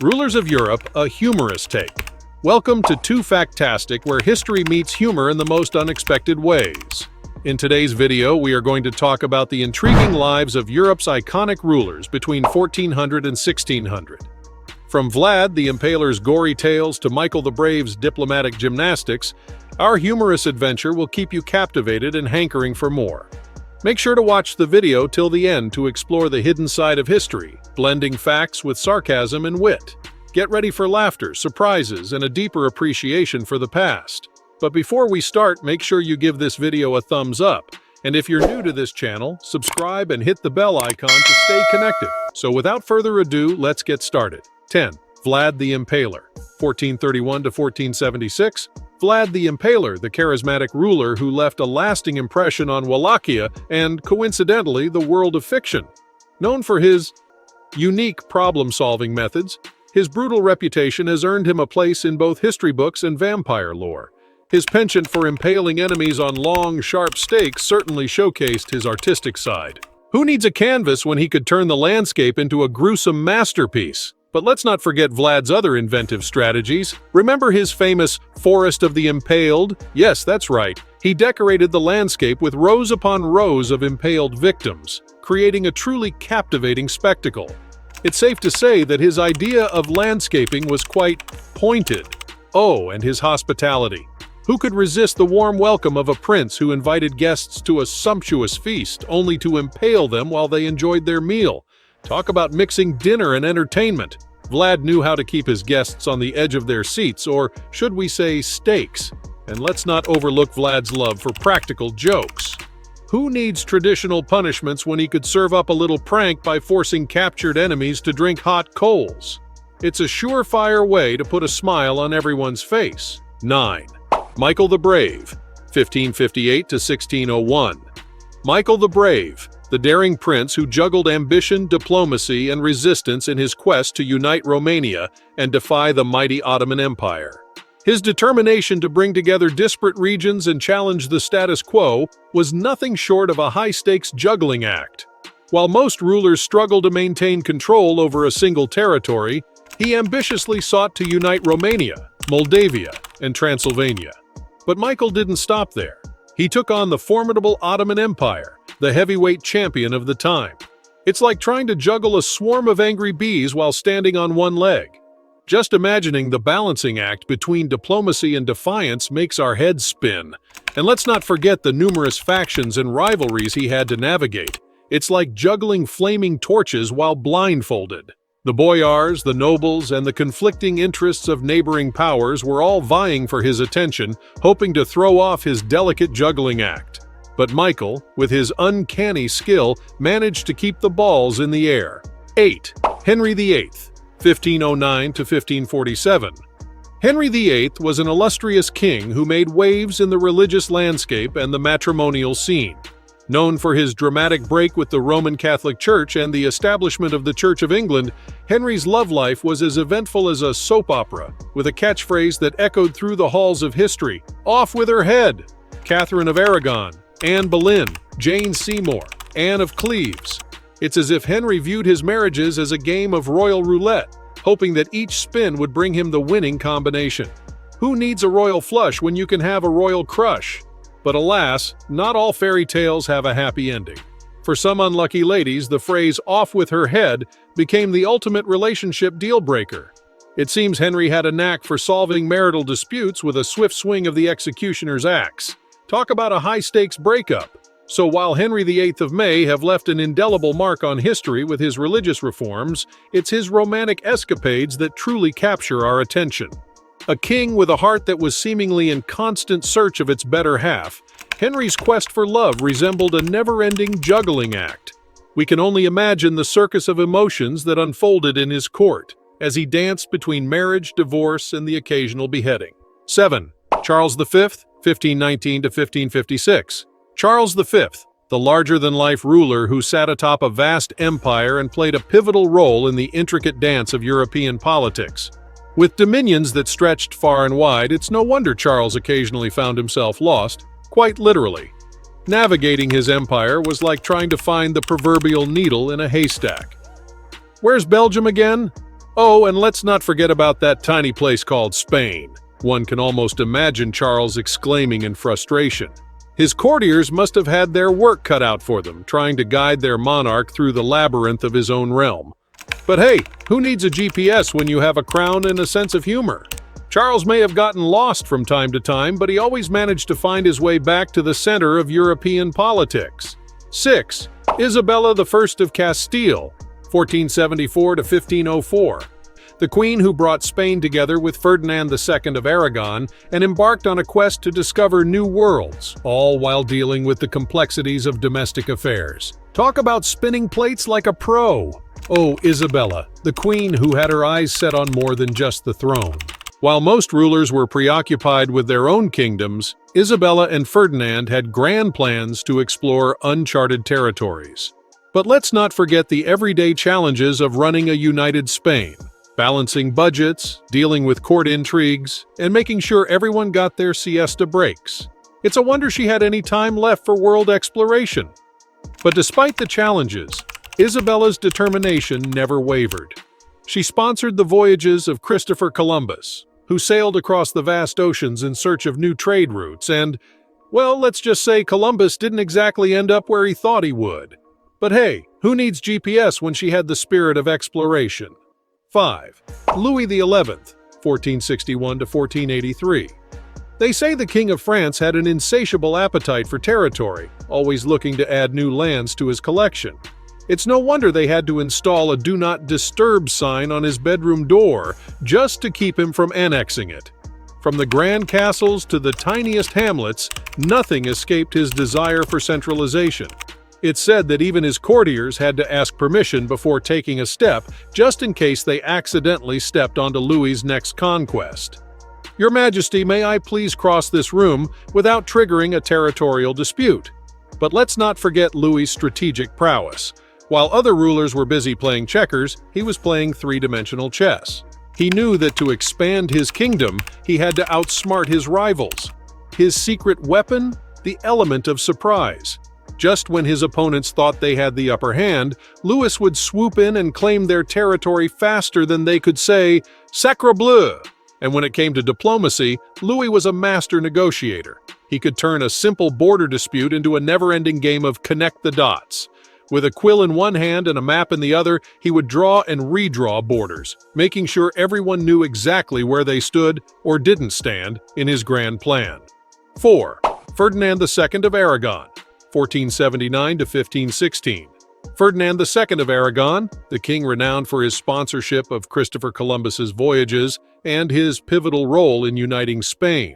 Rulers of Europe, a humorous take. Welcome to Factastic, where history meets humor in the most unexpected ways. In today's video, we are going to talk about the intriguing lives of Europe's iconic rulers between 1400 and 1600. From Vlad the Impaler's gory tales to Michael the Brave's diplomatic gymnastics, our humorous adventure will keep you captivated and hankering for more. Make sure to watch the video till the end to explore the hidden side of history, blending facts with sarcasm and wit. Get ready for laughter, surprises, and a deeper appreciation for the past. But before we start, make sure you give this video a thumbs up. And if you're new to this channel, subscribe and hit the bell icon to stay connected. So without further ado, let's get started. 10. Vlad the Impaler, 1431 to 1476. Vlad the Impaler, the charismatic ruler who left a lasting impression on Wallachia and, coincidentally, the world of fiction. Known for his unique problem-solving methods, his brutal reputation has earned him a place in both history books and vampire lore. His penchant for impaling enemies on long, sharp stakes certainly showcased his artistic side. Who needs a canvas when he could turn the landscape into a gruesome masterpiece? But let's not forget Vlad's other inventive strategies. Remember his famous Forest of the Impaled? Yes, that's right. He decorated the landscape with rows upon rows of impaled victims, creating a truly captivating spectacle. It's safe to say that his idea of landscaping was quite pointed. Oh, and his hospitality. Who could resist the warm welcome of a prince who invited guests to a sumptuous feast, only to impale them while they enjoyed their meal? Talk about mixing dinner and entertainment. Vlad knew how to keep his guests on the edge of their seats, or should we say stakes. And let's not overlook Vlad's love for practical jokes. Who needs traditional punishments when he could serve up a little prank by forcing captured enemies to drink hot coals? It's a surefire way to put a smile on everyone's face. 9. Michael the Brave, 1558 to 1601. Michael the Brave, the daring prince who juggled ambition, diplomacy, and resistance in his quest to unite Romania and defy the mighty Ottoman Empire. His determination to bring together disparate regions and challenge the status quo was nothing short of a high-stakes juggling act. While most rulers struggled to maintain control over a single territory, he ambitiously sought to unite Romania, Moldavia, and Transylvania. But Michael didn't stop there. He took on the formidable Ottoman Empire, the heavyweight champion of the time. It's like trying to juggle a swarm of angry bees while standing on one leg. Just imagining the balancing act between diplomacy and defiance makes our heads spin. And let's not forget the numerous factions and rivalries he had to navigate. It's like juggling flaming torches while blindfolded. The boyars, the nobles, and the conflicting interests of neighboring powers were all vying for his attention, hoping to throw off his delicate juggling act. But Michael, with his uncanny skill, managed to keep the balls in the air. 8. Henry VIII, 1509 to 1547. Henry VIII was an illustrious king who made waves in the religious landscape and the matrimonial scene. Known for his dramatic break with the Roman Catholic Church and the establishment of the Church of England, Henry's love life was as eventful as a soap opera, with a catchphrase that echoed through the halls of history: "Off with her head!" Catherine of Aragon, Anne Boleyn, Jane Seymour, Anne of Cleves. It's as if Henry viewed his marriages as a game of royal roulette, hoping that each spin would bring him the winning combination. Who needs a royal flush when you can have a royal crush? But alas, not all fairy tales have a happy ending. For some unlucky ladies, the phrase "off with her head" became the ultimate relationship deal-breaker. It seems Henry had a knack for solving marital disputes with a swift swing of the executioner's axe. Talk about a high-stakes breakup. So while Henry VIII of May have left an indelible mark on history with his religious reforms, it's his romantic escapades that truly capture our attention. A king with a heart that was seemingly in constant search of its better half, Henry's quest for love resembled a never-ending juggling act. We can only imagine the circus of emotions that unfolded in his court, as he danced between marriage, divorce, and the occasional beheading. 7. Charles V, 1519 to 1556. Charles V, the larger-than-life ruler who sat atop a vast empire and played a pivotal role in the intricate dance of European politics. With dominions that stretched far and wide, it's no wonder Charles occasionally found himself lost, quite literally. Navigating his empire was like trying to find the proverbial needle in a haystack. Where's Belgium again? Oh, and let's not forget about that tiny place called Spain. One can almost imagine Charles exclaiming in frustration. His courtiers must have had their work cut out for them, trying to guide their monarch through the labyrinth of his own realm. But hey, who needs a GPS when you have a crown and a sense of humor? Charles may have gotten lost from time to time, but he always managed to find his way back to the center of European politics. 6. Isabella the First of Castile, 1474 to 1504. The queen who brought Spain together with Ferdinand II of Aragon and embarked on a quest to discover new worlds, all while dealing with the complexities of domestic affairs. Talk about spinning plates like a pro! Oh, Isabella, the queen who had her eyes set on more than just the throne. While most rulers were preoccupied with their own kingdoms, Isabella and Ferdinand had grand plans to explore uncharted territories. But let's not forget the everyday challenges of running a united Spain, balancing budgets, dealing with court intrigues, and making sure everyone got their siesta breaks. It's a wonder she had any time left for world exploration. But despite the challenges, Isabella's determination never wavered. She sponsored the voyages of Christopher Columbus, who sailed across the vast oceans in search of new trade routes and, well, let's just say Columbus didn't exactly end up where he thought he would. But hey, who needs GPS when she had the spirit of exploration? 5. Louis XI, 1461 to 1483. They say the King of France had an insatiable appetite for territory, always looking to add new lands to his collection. It's no wonder they had to install a "Do Not Disturb" sign on his bedroom door just to keep him from annexing it. From the grand castles to the tiniest hamlets, nothing escaped his desire for centralization. It's said that even his courtiers had to ask permission before taking a step, just in case they accidentally stepped onto Louis's next conquest. Your Majesty, may I please cross this room without triggering a territorial dispute? But let's not forget Louis's strategic prowess. While other rulers were busy playing checkers, he was playing three-dimensional chess. He knew that to expand his kingdom, he had to outsmart his rivals. His secret weapon? The element of surprise. Just when his opponents thought they had the upper hand, Louis would swoop in and claim their territory faster than they could say, "Sacre bleu!" And when it came to diplomacy, Louis was a master negotiator. He could turn a simple border dispute into a never-ending game of connect the dots. With a quill in one hand and a map in the other, he would draw and redraw borders, making sure everyone knew exactly where they stood or didn't stand in his grand plan. 4. Ferdinand II of Aragon, 1479 to 1516. Ferdinand II of Aragon, the king renowned for his sponsorship of Christopher Columbus's voyages and his pivotal role in uniting Spain.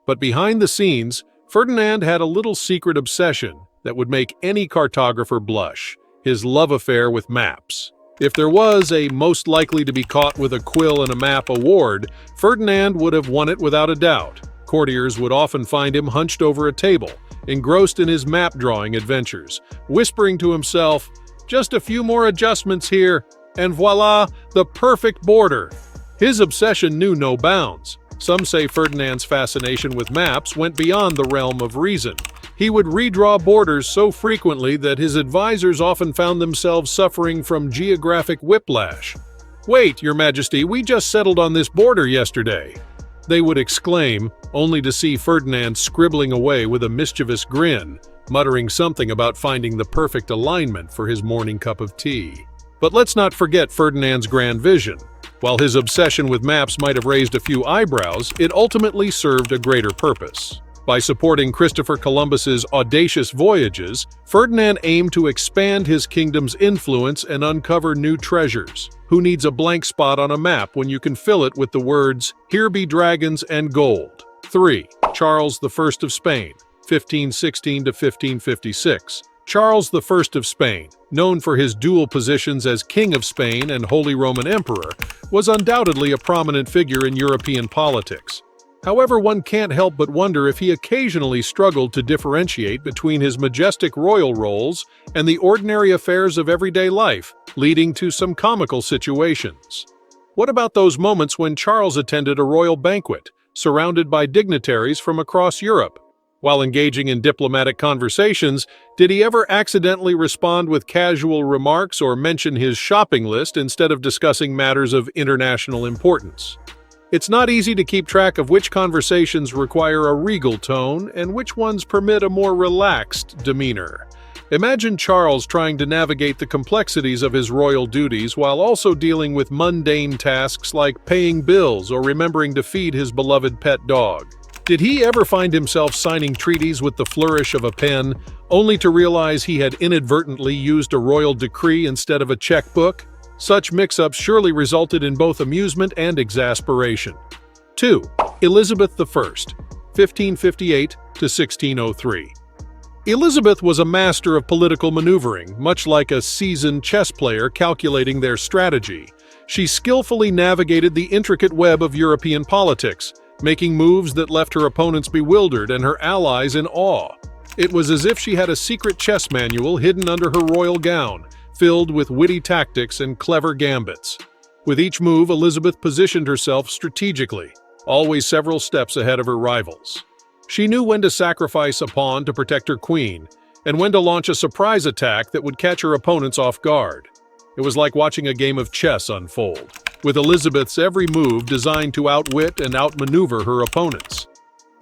But behind the scenes, Ferdinand had a little secret obsession that would make any cartographer blush: his love affair with maps. If there was a most likely to be caught with a quill and a map award, Ferdinand would have won it without a doubt. Courtiers would often find him hunched over a table, engrossed in his map-drawing adventures, whispering to himself, "Just a few more adjustments here, and voila, the perfect border." His obsession knew no bounds. Some say Ferdinand's fascination with maps went beyond the realm of reason. He would redraw borders so frequently that his advisors often found themselves suffering from geographic whiplash. "Wait, Your Majesty, we just settled on this border yesterday," they would exclaim, only to see Ferdinand scribbling away with a mischievous grin, muttering something about finding the perfect alignment for his morning cup of tea. But let's not forget Ferdinand's grand vision. While his obsession with maps might have raised a few eyebrows, it ultimately served a greater purpose. By supporting Christopher Columbus's audacious voyages, Ferdinand aimed to expand his kingdom's influence and uncover new treasures. Who needs a blank spot on a map when you can fill it with the words, "Here be dragons and gold"? 3. Charles the First of Spain, 1516 to 1556. Charles the First of Spain, known for his dual positions as King of Spain and Holy Roman Emperor, was undoubtedly a prominent figure in European politics. However, one can't help but wonder if he occasionally struggled to differentiate between his majestic royal roles and the ordinary affairs of everyday life, leading to some comical situations. What about those moments when Charles attended a royal banquet, surrounded by dignitaries from across Europe? While engaging in diplomatic conversations, did he ever accidentally respond with casual remarks or mention his shopping list instead of discussing matters of international importance? It's not easy to keep track of which conversations require a regal tone and which ones permit a more relaxed demeanor. Imagine Charles trying to navigate the complexities of his royal duties while also dealing with mundane tasks like paying bills or remembering to feed his beloved pet dog. Did he ever find himself signing treaties with the flourish of a pen, only to realize he had inadvertently used a royal decree instead of a checkbook? Such mix-ups surely resulted in both amusement and exasperation. 2. Elizabeth the First, 1558 to 1603. Elizabeth was a master of political maneuvering, much like a seasoned chess player calculating their strategy. She skillfully navigated the intricate web of European politics, making moves that left her opponents bewildered and her allies in awe. It was as if she had a secret chess manual hidden under her royal gown, filled with witty tactics and clever gambits. With each move, Elizabeth positioned herself strategically, always several steps ahead of her rivals. She knew when to sacrifice a pawn to protect her queen, and when to launch a surprise attack that would catch her opponents off guard. It was like watching a game of chess unfold, with Elizabeth's every move designed to outwit and outmaneuver her opponents.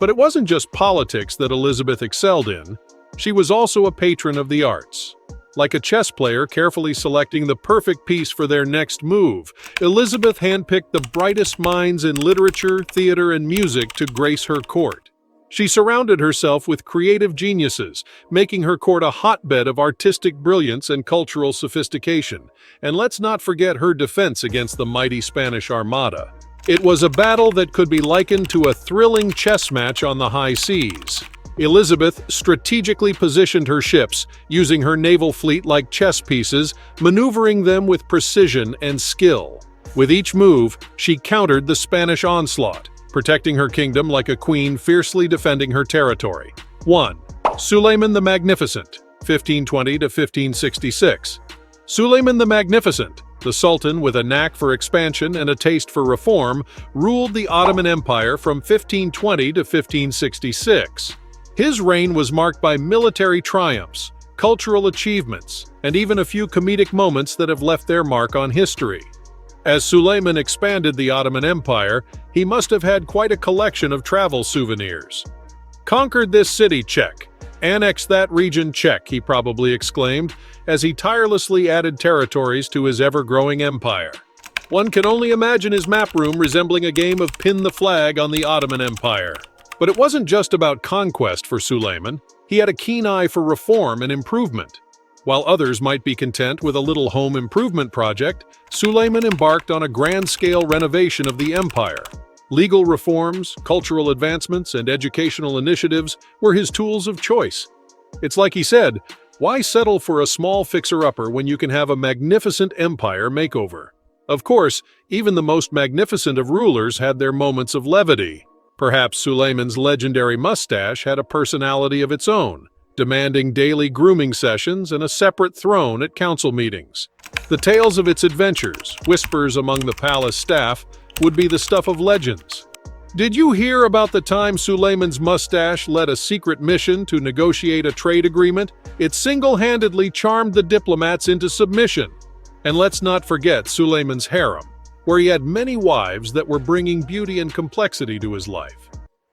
But it wasn't just politics that Elizabeth excelled in. She was also a patron of the arts. Like a chess player carefully selecting the perfect piece for their next move, Elizabeth handpicked the brightest minds in literature, theater, and music to grace her court. She surrounded herself with creative geniuses, making her court a hotbed of artistic brilliance and cultural sophistication. And let's not forget her defense against the mighty Spanish Armada. It was a battle that could be likened to a thrilling chess match on the high seas. Elizabeth strategically positioned her ships, using her naval fleet like chess pieces, maneuvering them with precision and skill. With each move, she countered the Spanish onslaught, protecting her kingdom like a queen fiercely defending her territory. 1. Suleiman the Magnificent, 1520 to 1566. Suleiman the Magnificent, the Sultan with a knack for expansion and a taste for reform, ruled the Ottoman Empire from 1520 to 1566. His reign was marked by military triumphs, cultural achievements, and even a few comedic moments that have left their mark on history. As Suleiman expanded the Ottoman Empire, he must have had quite a collection of travel souvenirs. "Conquered this city, check. Annexed that region, check," he probably exclaimed, as he tirelessly added territories to his ever-growing empire. One can only imagine his map room resembling a game of pin the flag on the Ottoman Empire. But it wasn't just about conquest for Suleiman. He had a keen eye for reform and improvement. While others might be content with a little home improvement project, Suleiman embarked on a grand-scale renovation of the empire. Legal reforms, cultural advancements, and educational initiatives were his tools of choice. It's like he said, why settle for a small fixer-upper when you can have a magnificent empire makeover? Of course, even the most magnificent of rulers had their moments of levity. Perhaps Suleiman's legendary mustache had a personality of its own, demanding daily grooming sessions and a separate throne at council meetings. The tales of its adventures, whispers among the palace staff, would be the stuff of legends. Did you hear about the time Suleiman's mustache led a secret mission to negotiate a trade agreement? It single-handedly charmed the diplomats into submission. And let's not forget Suleiman's harem, where he had many wives that were bringing beauty and complexity to his life.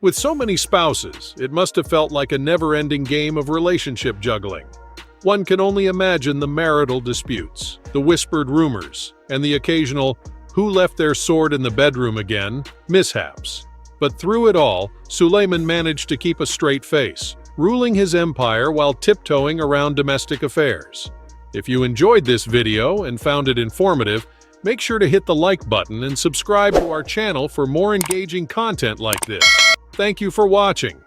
With so many spouses, it must have felt like a never-ending game of relationship juggling. One can only imagine the marital disputes, the whispered rumors, and the occasional "who left their sword in the bedroom again" mishaps. But through it all, Suleiman managed to keep a straight face, ruling his empire while tiptoeing around domestic affairs. If you enjoyed this video and found it informative, make sure to hit the like button and subscribe to our channel for more engaging content like this. Thank you for watching.